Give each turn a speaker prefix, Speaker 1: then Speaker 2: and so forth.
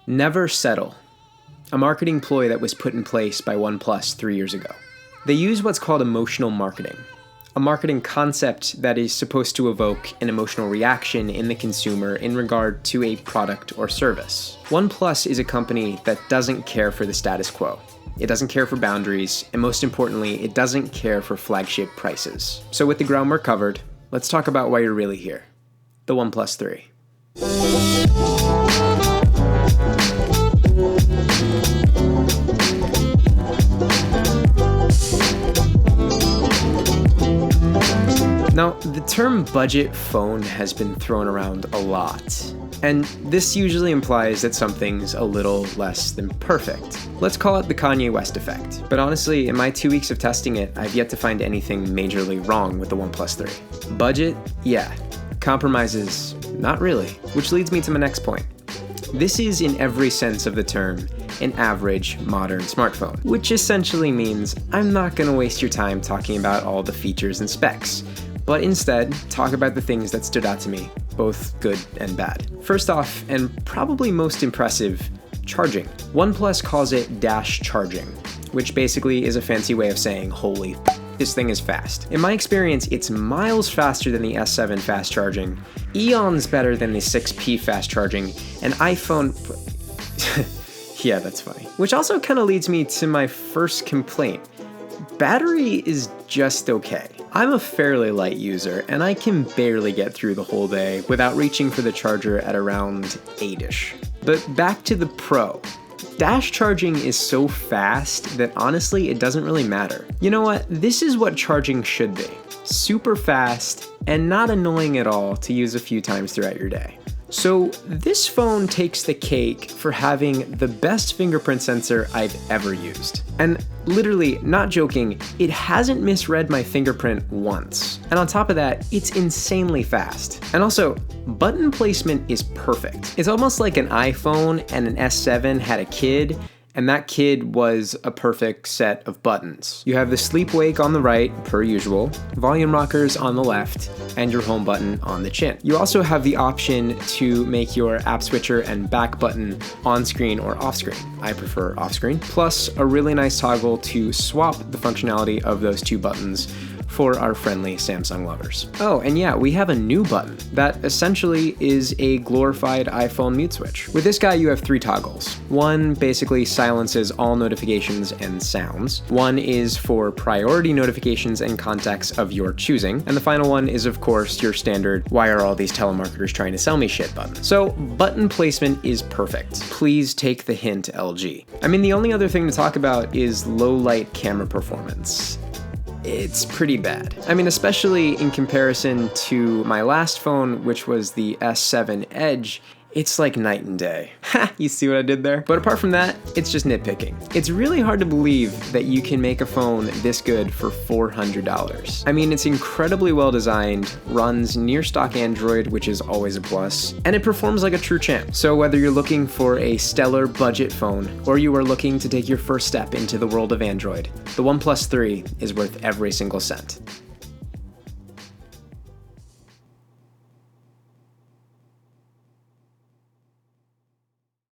Speaker 1: Never settle. A marketing ploy that was put in place by OnePlus 3 years ago. They use what's called emotional marketing, a marketing concept that is supposed to evoke an emotional reaction in the consumer in regard to a product or service. OnePlus is a company that doesn't care for the status quo. It doesn't care for boundaries, and most importantly, it doesn't care for flagship prices. So with the groundwork covered, let's talk about why you're really here. The OnePlus 3. Now, the term budget phone has been thrown around a lot, and this usually implies that something's a little less than perfect. Let's call it the Kanye West effect. But honestly, in my 2 weeks of testing it, I've yet to find anything majorly wrong with the OnePlus 3. Budget? Yeah. Compromises? Not really. Which leads me to my next point. This is, in every sense of the term, an average modern smartphone, which essentially means I'm not going to waste your time talking about all the features and specs, but instead talk about the things that stood out to me, both good and bad. First off, and probably most impressive, charging. OnePlus calls it dash charging, which basically is a fancy way of saying, holy this thing is fast. In my experience, it's miles faster than the S7 fast charging, eons better than the 6P fast charging, and iPhone... Yeah, that's funny. Which also kind of leads me to my first complaint. Battery is just okay. I'm a fairly light user, and I can barely get through the whole day without reaching for the charger at around 8-ish. But back to the Pro. Dash charging is so fast that honestly it doesn't really matter. You know what? This is what charging should be. Super fast and not annoying at all to use a few times throughout your day. So this phone takes the cake for having the best fingerprint sensor I've ever used. And literally, not joking, it hasn't misread my fingerprint once. And on top of that, it's insanely fast. And also, button placement is perfect. It's almost like an iPhone and an S7 had a kid, and that kid was a perfect set of buttons. You have the sleep wake on the right, per usual, volume rockers on the left, and your home button on the chin. You also have the option to make your app switcher and back button on screen or off screen. I prefer off screen. Plus a really nice toggle to swap the functionality of those two buttons for our friendly Samsung lovers. Oh, and yeah, we have a new button that essentially is a glorified iPhone mute switch. With this guy, you have 3 toggles. One basically silences all notifications and sounds. One is for priority notifications and contacts of your choosing. And the final one is, of course, your standard, why are all these telemarketers trying to sell me shit button. So button placement is perfect. Please take the hint, LG. I mean, the only other thing to talk about is low light camera performance. It's pretty bad. I mean, especially in comparison to my last phone, which was the S7 Edge, it's like night and day. Ha, you see what I did there? But apart from that, it's just nitpicking. It's really hard to believe that you can make a phone this good for $400. I mean, it's incredibly well designed, runs near stock Android, which is always a plus, and it performs like a true champ. So whether you're looking for a stellar budget phone, or you are looking to take your first step into the world of Android, the OnePlus 3 is worth every single cent.